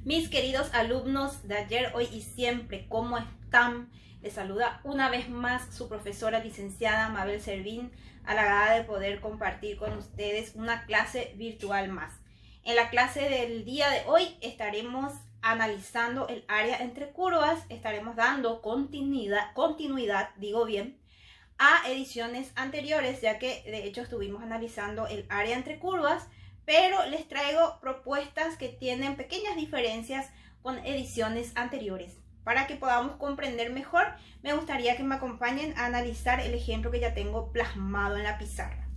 Mis queridos alumnos de ayer, hoy y siempre, ¿cómo están? Les saluda una vez más su profesora licenciada Mabel Servín, halagada de poder compartir con ustedes una clase virtual más. En la clase del día de hoy estaremos analizando el área entre curvas, estaremos dando continuidad, a ediciones anteriores, ya que de hecho estuvimos analizando el área entre curvas, pero les traigo propuestas que tienen pequeñas diferencias con ediciones anteriores. Para que podamos comprender mejor, me gustaría que me acompañen a analizar el ejemplo que ya tengo plasmado en la pizarra.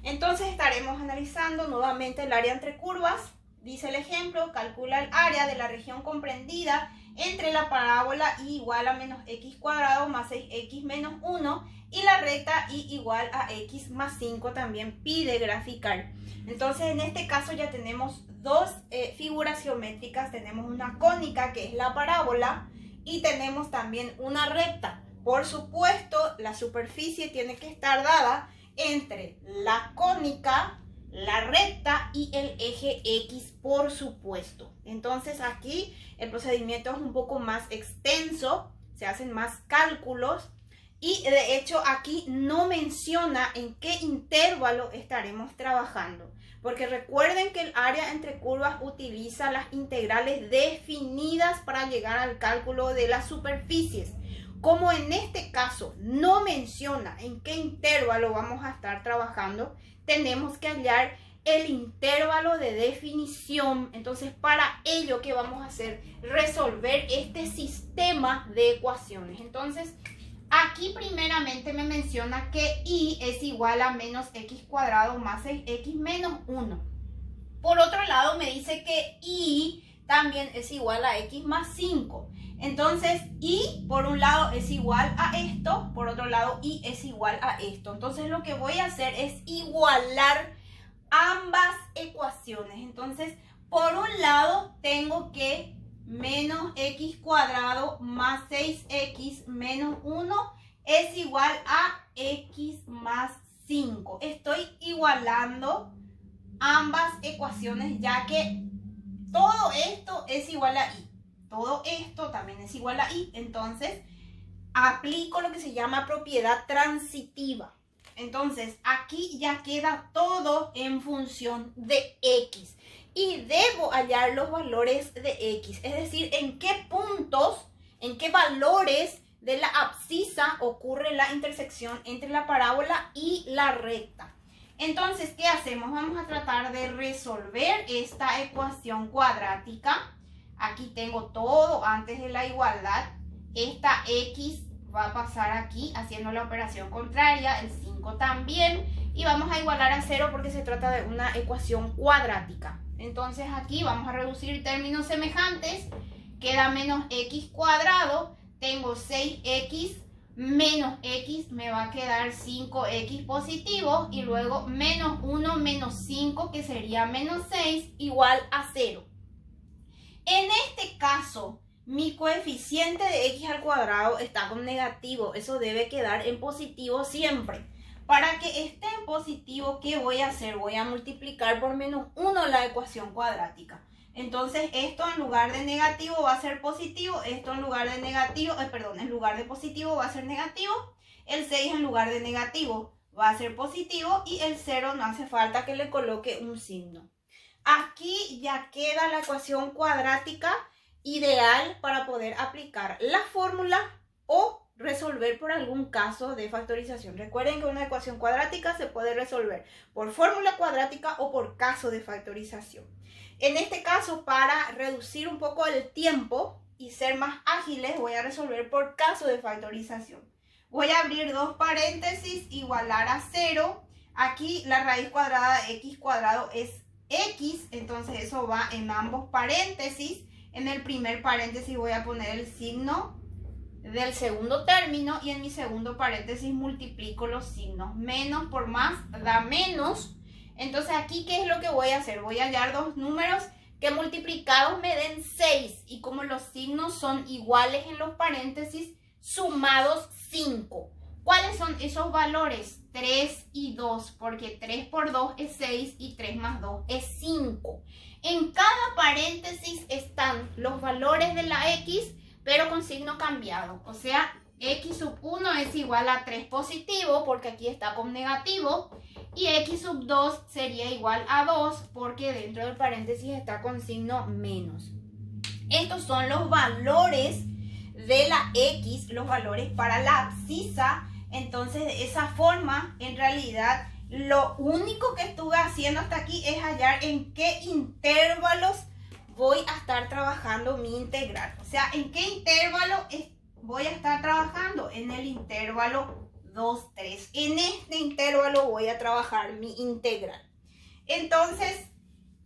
Entonces estaremos analizando nuevamente el área entre curvas. Dice el ejemplo: calcula el área de la región comprendida entre la parábola y igual a menos x cuadrado más 6x menos 1 y la recta y igual a x más 5 también pide graficar. Entonces en este caso ya tenemos dos figuras geométricas, tenemos una cónica que es la parábola y tenemos también una recta. Por supuesto, la superficie tiene que estar dada entre la cónica, la recta y el eje X, por supuesto. Entonces aquí el procedimiento es un poco más extenso, se hacen más cálculos y de hecho aquí no menciona en qué intervalo estaremos trabajando, porque recuerden que el área entre curvas utiliza las integrales definidas para llegar al cálculo de las superficies. Como en este caso no menciona en qué intervalo vamos a estar trabajando, tenemos que hallar el intervalo de definición. Entonces, para ello, ¿qué vamos a hacer? Resolver este sistema de ecuaciones. Entonces, aquí primeramente me menciona que y es igual a menos x cuadrado más 6x menos 1. Por otro lado, me dice que y también es igual a x más 5. Entonces, y por un lado es igual a esto, por otro lado y es igual a esto. Entonces, lo que voy a hacer es igualar ambas ecuaciones. Entonces, por un lado tengo que menos x cuadrado más 6x menos 1 es igual a x más 5. Estoy igualando ambas ecuaciones, ya que todo esto es igual a y. Todo esto también es igual a y. Entonces, aplico lo que se llama propiedad transitiva. Entonces, aquí ya queda todo en función de x. Y debo hallar los valores de x. Es decir, en qué puntos, en qué valores de la abscisa ocurre la intersección entre la parábola y la recta. Entonces, ¿qué hacemos? Vamos a tratar de resolver esta ecuación cuadrática. Aquí tengo todo antes de la igualdad. Esta x va a pasar aquí haciendo la operación contraria, el 5 también. Y vamos a igualar a 0 porque se trata de una ecuación cuadrática. Entonces aquí vamos a reducir términos semejantes. Queda menos x cuadrado. Tengo 6x menos x, me va a quedar 5x positivo. Y luego menos 1 menos 5, que sería menos 6, igual a 0. En este caso, mi coeficiente de x al cuadrado está con negativo. Eso debe quedar en positivo siempre. Para que esté en positivo, ¿qué voy a hacer? Voy a multiplicar por menos 1 la ecuación cuadrática. Entonces, esto en lugar de negativo va a ser positivo. Esto en lugar de negativo, en lugar de positivo va a ser negativo. El 6 en lugar de negativo va a ser positivo. Y el 0 no hace falta que le coloque un signo. Aquí ya queda la ecuación cuadrática ideal para poder aplicar la fórmula o resolver por algún caso de factorización. Recuerden que una ecuación cuadrática se puede resolver por fórmula cuadrática o por caso de factorización. En este caso, para reducir un poco el tiempo y ser más ágiles, voy a resolver por caso de factorización. Voy a abrir dos paréntesis, igualar a 0. Aquí la raíz cuadrada de x cuadrado es x, entonces eso va en ambos paréntesis. En el primer paréntesis voy a poner el signo del segundo término y en mi segundo paréntesis multiplico los signos. Menos por más da menos. Entonces aquí, ¿qué es lo que voy a hacer? Voy a hallar dos números que multiplicados me den 6 y como los signos son iguales en los paréntesis, sumados 5. ¿Cuáles son esos valores? 3 y 2, porque 3 por 2 es 6 y 3 más 2 es 5. En cada paréntesis están los valores de la x, pero con signo cambiado. O sea, x sub 1 es igual a 3 positivo, porque aquí está con negativo. Y x sub 2 sería igual a 2, porque dentro del paréntesis está con signo menos. Estos son los valores de la x, los valores para la abscisa. Entonces, de esa forma, en realidad, lo único que estuve haciendo hasta aquí es hallar en qué intervalos voy a estar trabajando mi integral. O sea, en qué intervalo voy a estar trabajando. En el intervalo 2, 3. En este intervalo voy a trabajar mi integral. Entonces,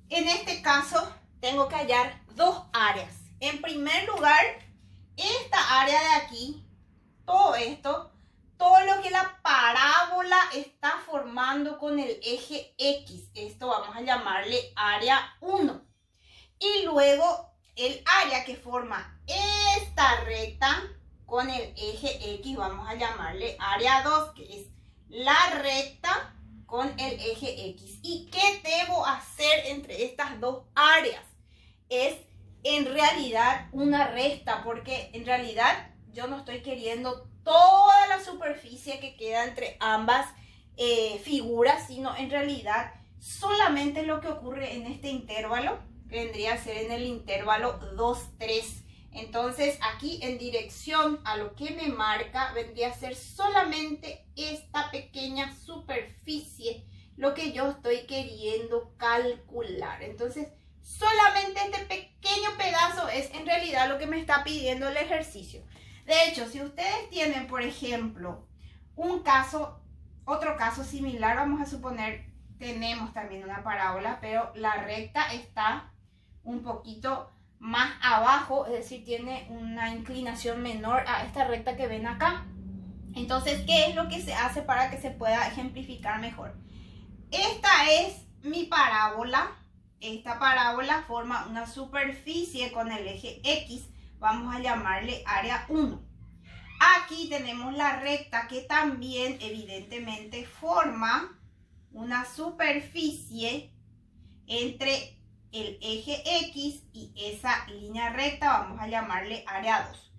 en este caso, tengo que hallar dos áreas. En primer lugar, esta área de aquí, todo esto, todo lo que la parábola está formando con el eje X. Esto vamos a llamarle área 1. Y luego el área que forma esta recta con el eje X, vamos a llamarle área 2, que es la recta con el eje X. ¿Y qué debo hacer entre estas dos áreas? Es en realidad una resta, porque en realidad yo no estoy queriendo toda la superficie que queda entre ambas figuras, sino en realidad solamente lo que ocurre en este intervalo, que vendría a ser en el intervalo 2, 3. Entonces aquí en dirección a lo que me marca vendría a ser solamente esta pequeña superficie lo que yo estoy queriendo calcular. Entonces solamente este pequeño pedazo es en realidad lo que me está pidiendo el ejercicio. De hecho, si ustedes tienen, por ejemplo, otro caso similar, vamos a suponer, tenemos también una parábola, pero la recta está un poquito más abajo, es decir, tiene una inclinación menor a esta recta que ven acá. Entonces, ¿qué es lo que se hace para que se pueda ejemplificar mejor? Esta es mi parábola. Esta parábola forma una superficie con el eje X. Vamos a llamarle área 1. Aquí tenemos la recta que también evidentemente forma una superficie entre el eje X y esa línea recta. Vamos a llamarle área 2.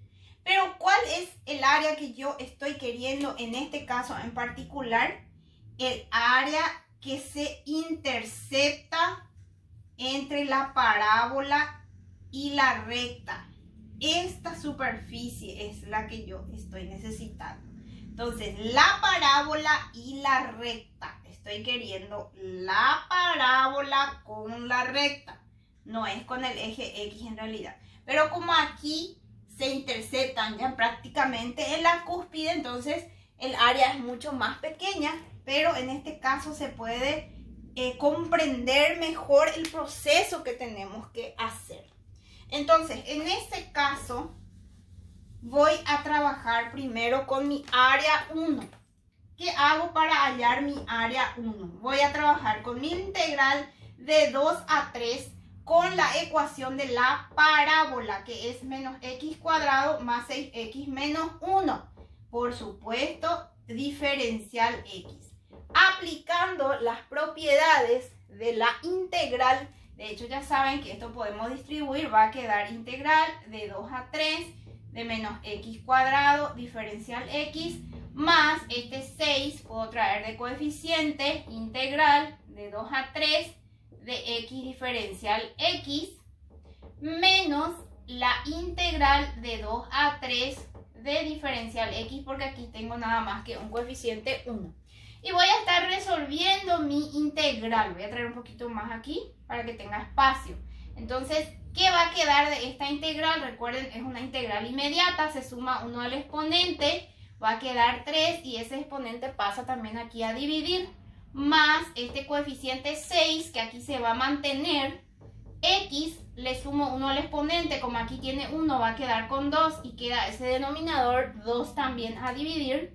Pero ¿cuál es el área que yo estoy queriendo en este caso en particular? El área que se intercepta entre la parábola y la recta. Esta superficie es la que yo estoy necesitando. Entonces, la parábola y la recta. Estoy queriendo la parábola con la recta. No es con el eje X en realidad. Pero como aquí se interceptan ya prácticamente en la cúspide, entonces el área es mucho más pequeña. Pero en este caso se puede comprender mejor el proceso que tenemos que hacer. Entonces, en este caso, voy a trabajar primero con mi área 1. ¿Qué hago para hallar mi área 1? Voy a trabajar con mi integral de 2 a 3 con la ecuación de la parábola, que es menos x cuadrado más 6x menos 1. Por supuesto, diferencial x. Aplicando las propiedades de la integral. De hecho, ya saben que esto podemos distribuir. Va a quedar integral de 2 a 3 de menos x cuadrado diferencial x más este 6. Puedo traer de coeficiente integral de 2 a 3 de x diferencial x menos la integral de 2 a 3 de diferencial x, porque aquí tengo nada más que un coeficiente 1. Y voy a estar resolviendo mi integral. Voy a traer un poquito más aquí para que tenga espacio. Entonces, ¿qué va a quedar de esta integral? Recuerden, es una integral inmediata. Se suma 1 al exponente. Va a quedar 3 y ese exponente pasa también aquí a dividir. Más este coeficiente 6 que aquí se va a mantener. X, le sumo 1 al exponente. Como aquí tiene 1, va a quedar con 2 y queda ese denominador 2 también a dividir.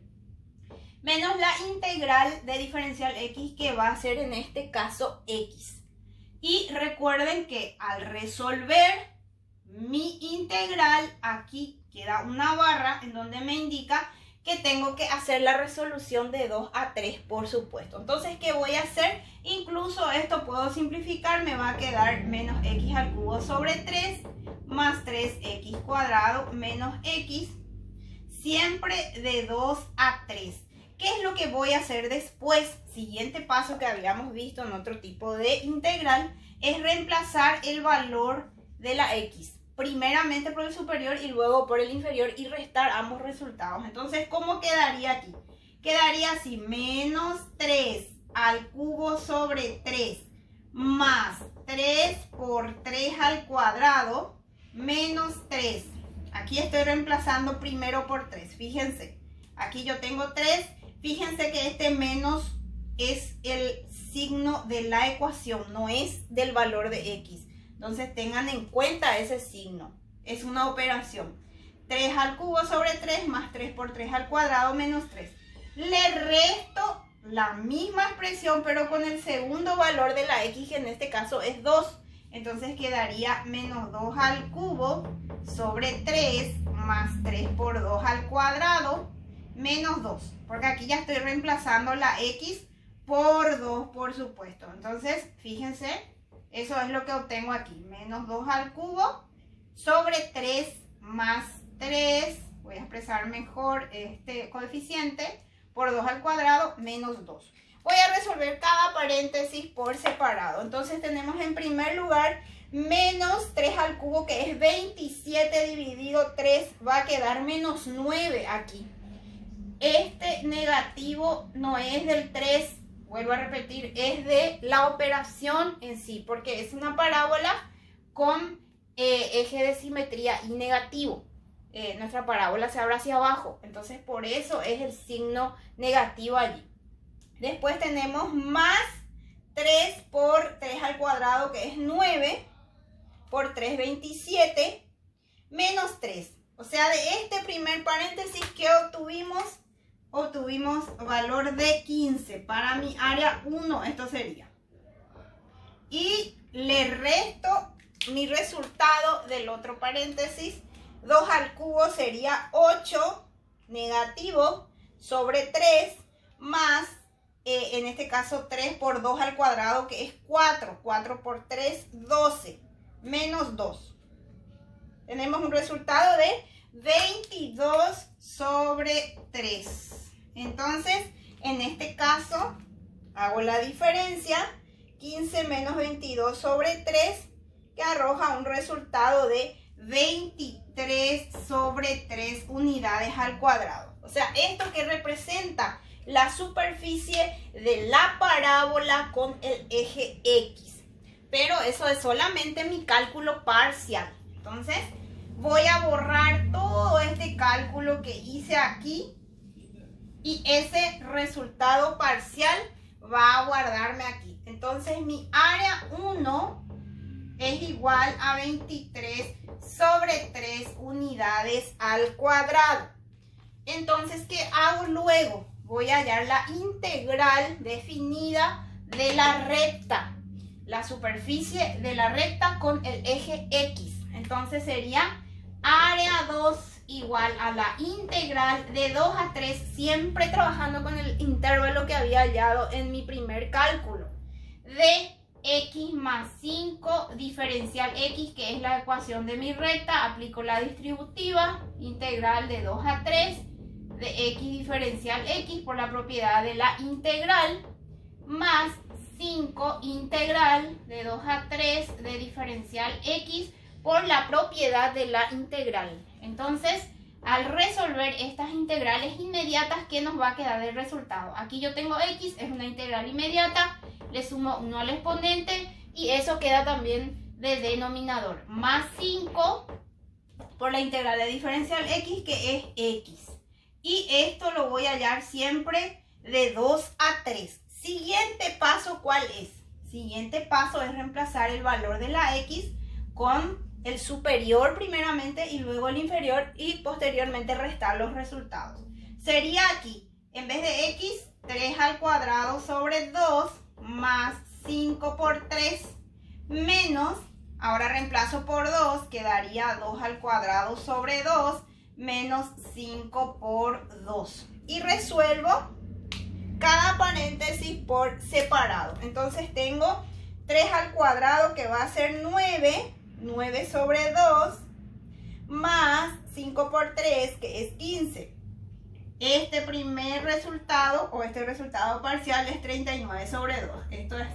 Menos la integral de diferencial x, que va a ser en este caso x. Y recuerden que al resolver mi integral, aquí queda una barra en donde me indica que tengo que hacer la resolución de 2 a 3, por supuesto. Entonces, ¿qué voy a hacer? Incluso esto puedo simplificar, me va a quedar menos x al cubo sobre 3 más 3x cuadrado menos x, siempre de 2 a 3. ¿Qué es lo que voy a hacer después? Siguiente paso que habíamos visto en otro tipo de integral es reemplazar el valor de la x. Primeramente por el superior y luego por el inferior y restar ambos resultados. Entonces, ¿cómo quedaría aquí? Quedaría así, menos 3 al cubo sobre 3 más 3 por 3 al cuadrado menos 3. Aquí estoy reemplazando primero por 3. Fíjense, aquí yo tengo 3. Fíjense que este menos es el signo de la ecuación, no es del valor de x. Entonces tengan en cuenta ese signo. Es una operación. 3 al cubo sobre 3 más 3 por 3 al cuadrado menos 3. Le resto la misma expresión pero con el segundo valor de la x, que en este caso es 2. Entonces quedaría menos 2 al cubo sobre 3 más 3 por 2 al cuadrado menos 2. Porque aquí ya estoy reemplazando la x por 2, por supuesto. Entonces, fíjense, eso es lo que obtengo aquí. Menos 2 al cubo sobre 3 más 3. Voy a expresar mejor este coeficiente. Por 2 al cuadrado menos 2. Voy a resolver cada paréntesis por separado. Entonces tenemos en primer lugar menos 3 al cubo, que es 27 dividido 3. Va a quedar menos 9 aquí. Este negativo no es del 3. Vuelvo a repetir, es de la operación en sí, porque es una parábola con eje de simetría y negativo. Nuestra parábola se abre hacia abajo, entonces por eso es el signo negativo allí. Después tenemos más 3 por 3 al cuadrado, que es 9, por 3, 27, menos 3. O sea, de este primer paréntesis que obtuvimos valor de 15. Para mi área 1 esto sería. Y le resto mi resultado del otro paréntesis. 2 al cubo sería 8 negativo sobre 3 más, en este caso 3 por 2 al cuadrado, que es 4. 4 por 3, 12, menos 2. Tenemos un resultado de 22 sobre 3. Entonces, en este caso, hago la diferencia. 15 menos 22 sobre 3, que arroja un resultado de 23 sobre 3 unidades al cuadrado. O sea, esto que representa la superficie de la parábola con el eje X. Pero eso es solamente mi cálculo parcial. Entonces, voy a borrar todo este cálculo que hice aquí. Y ese resultado parcial va a guardarme aquí. Entonces, mi área 1 es igual a 23 sobre 3 unidades al cuadrado. Entonces, ¿qué hago luego? Voy a hallar la integral definida de la recta. La superficie de la recta con el eje X. Entonces, sería área 2 igual a la integral de 2 a 3, siempre trabajando con el intervalo que había hallado en mi primer cálculo, de x más 5 diferencial x, que es la ecuación de mi recta. Aplico la distributiva, integral de 2 a 3 de x diferencial x por la propiedad de la integral, más 5 integral de 2 a 3 de diferencial x por la propiedad de la integral. Entonces, al resolver estas integrales inmediatas, ¿qué nos va a quedar del resultado? Aquí yo tengo x, es una integral inmediata, le sumo 1 al exponente y eso queda también de denominador. Más 5 por la integral de diferencial x, que es x. Y esto lo voy a hallar siempre de 2 a 3. Siguiente paso, ¿cuál es? Siguiente paso es reemplazar el valor de la x con el superior primeramente y luego el inferior y posteriormente restar los resultados. Sería aquí, en vez de x, 3 al cuadrado sobre 2 más 5 por 3 menos, ahora reemplazo por 2, quedaría 2 al cuadrado sobre 2 menos 5 por 2. Y resuelvo cada paréntesis por separado. Entonces tengo 3 al cuadrado que va a ser 9. 9 sobre 2 más 5 por 3 que es 15. Este primer resultado o este resultado parcial es 39 sobre 2. Esto es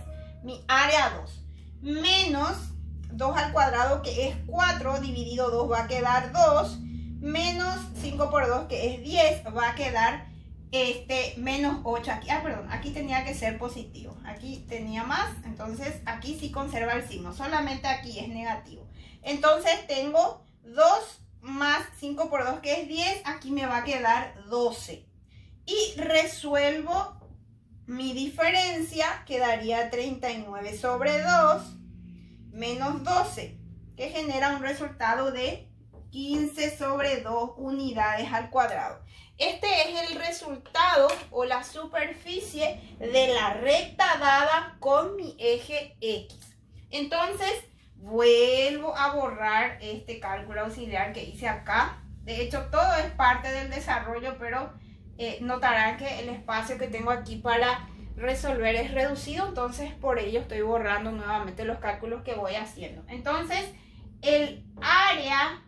mi área 2. Menos 2 al cuadrado que es 4 dividido 2 va a quedar 2. Menos 5 por 2 que es 10 va a quedar menos 8 aquí. Perdón, aquí tenía que ser positivo. Aquí tenía más, entonces aquí sí conserva el signo. Solamente aquí es negativo. Entonces tengo 2 más 5 por 2 que es 10. Aquí me va a quedar 12. Y resuelvo mi diferencia. Quedaría 39 sobre 2 menos 12. Que genera un resultado de 15 sobre 2 unidades al cuadrado. Este es el resultado o la superficie de la recta dada con mi eje X. Entonces, vuelvo a borrar este cálculo auxiliar que hice acá. De hecho, todo es parte del desarrollo, pero notarán que el espacio que tengo aquí para resolver es reducido. Entonces, por ello estoy borrando nuevamente los cálculos que voy haciendo. Entonces, el área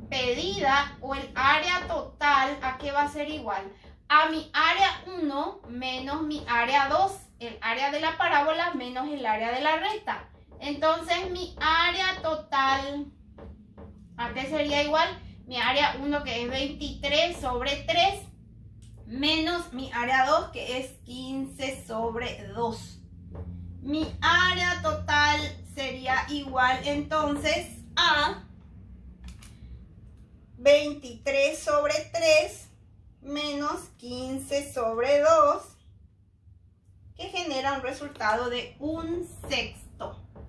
pedida o el área total, ¿a qué va a ser igual? A mi área 1 menos mi área 2, el área de la parábola menos el área de la recta. Entonces mi área total, ¿a qué sería igual? Mi área 1 que es 23 sobre 3 menos mi área 2 que es 15 sobre 2. Mi área total sería igual entonces a 23 sobre 3 menos 15 sobre 2, que genera un resultado de 1/6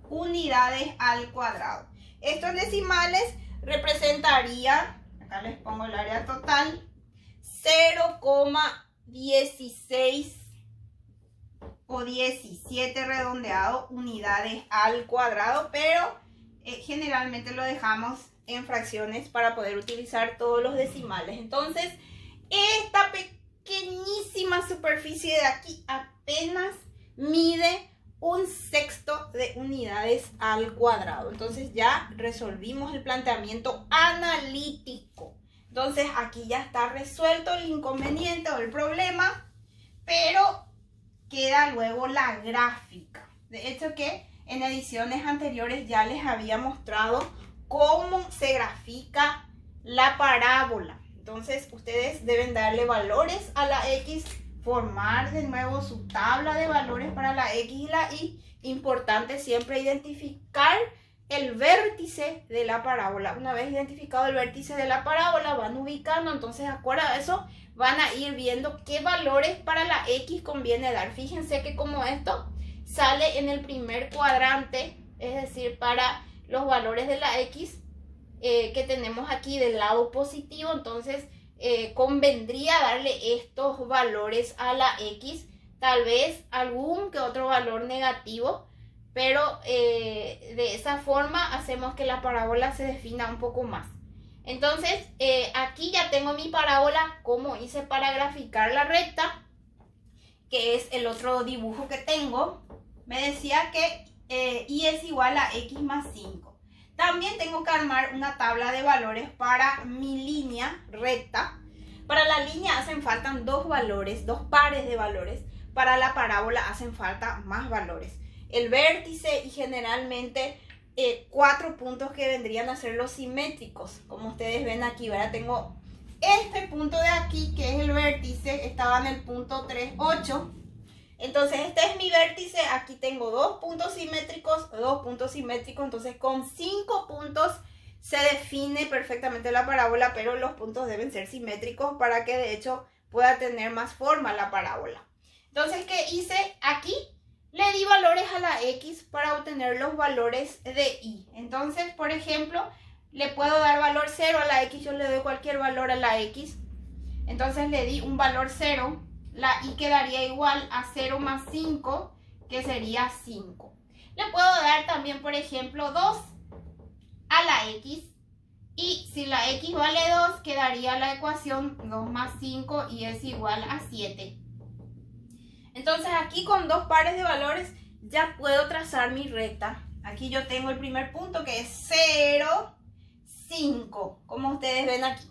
unidades al cuadrado. Estos decimales representaría, acá les pongo el área total, 0,16 o 17 redondeado unidades al cuadrado, pero generalmente lo dejamos en fracciones para poder utilizar todos los decimales. Entonces, esta pequeñísima superficie de aquí apenas mide 1/6 de unidades al cuadrado. Entonces ya resolvimos el planteamiento analítico. Entonces aquí ya está resuelto el inconveniente o el problema, pero queda luego la gráfica. De hecho que en ediciones anteriores ya les había mostrado cómo se grafica la parábola. Entonces ustedes deben darle valores a la X, formar de nuevo su tabla de valores para la X y la Y. Importante siempre identificar el vértice de la parábola. Una vez identificado el vértice de la parábola, van ubicando. Entonces, acuerda de eso, van a ir viendo qué valores para la X conviene dar. Fíjense que como esto sale en el primer cuadrante, es decir, para los valores de la X que tenemos aquí del lado positivo, entonces convendría darle estos valores a la X, tal vez algún que otro valor negativo, pero de esa forma hacemos que la parábola se defina un poco más. Entonces aquí ya tengo mi parábola como hice para graficar la recta, que es el otro dibujo que tengo. Me decía que Y es igual a X más 5. También tengo que armar una tabla de valores para mi línea recta. Para la línea hacen falta dos valores, dos pares de valores. Para la parábola hacen falta más valores. El vértice y generalmente 4 puntos que vendrían a ser los simétricos. Como ustedes ven aquí, ¿verdad? Tengo este punto de aquí que es el vértice, estaba en el punto 3, 8. Entonces este es mi vértice, aquí tengo dos puntos simétricos, entonces con 5 puntos se define perfectamente la parábola, pero los puntos deben ser simétricos para que de hecho pueda tener más forma la parábola. Entonces, ¿qué hice? Aquí le di valores a la X para obtener los valores de Y. Entonces, por ejemplo, le puedo dar valor 0 a la X, yo le doy cualquier valor a la X. Entonces le di un valor 0. La Y quedaría igual a 0 más 5, que sería 5. Le puedo dar también, por ejemplo, 2 a la X. Y si la x vale 2, quedaría la ecuación 2 más 5 y es igual a 7. Entonces aquí con dos pares de valores ya puedo trazar mi recta. Aquí yo tengo el primer punto que es 0, 5, como ustedes ven aquí.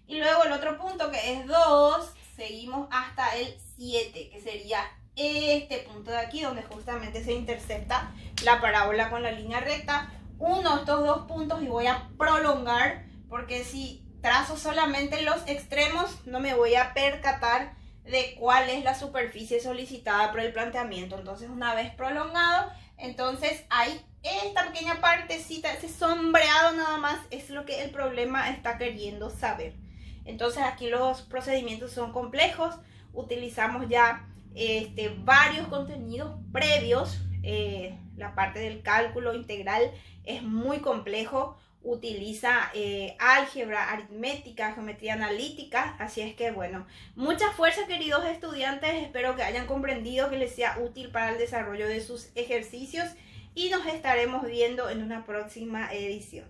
Y luego el otro punto que es 2, seguimos hasta el 7, que sería este punto de aquí, donde justamente se intercepta la parábola con la línea recta. Uno de estos dos puntos y voy a prolongar, porque si trazo solamente los extremos, no me voy a percatar de cuál es la superficie solicitada por el planteamiento. Entonces, una vez prolongado, entonces hay esta pequeña partecita, ese sombreado nada más, es lo que el problema está queriendo saber. Entonces, aquí los procedimientos son complejos, utilizamos ya varios contenidos previos. La parte del cálculo integral es muy complejo, utiliza álgebra, aritmética, geometría analítica, así es que bueno, mucha fuerza queridos estudiantes, espero que hayan comprendido, que les sea útil para el desarrollo de sus ejercicios y nos estaremos viendo en una próxima edición.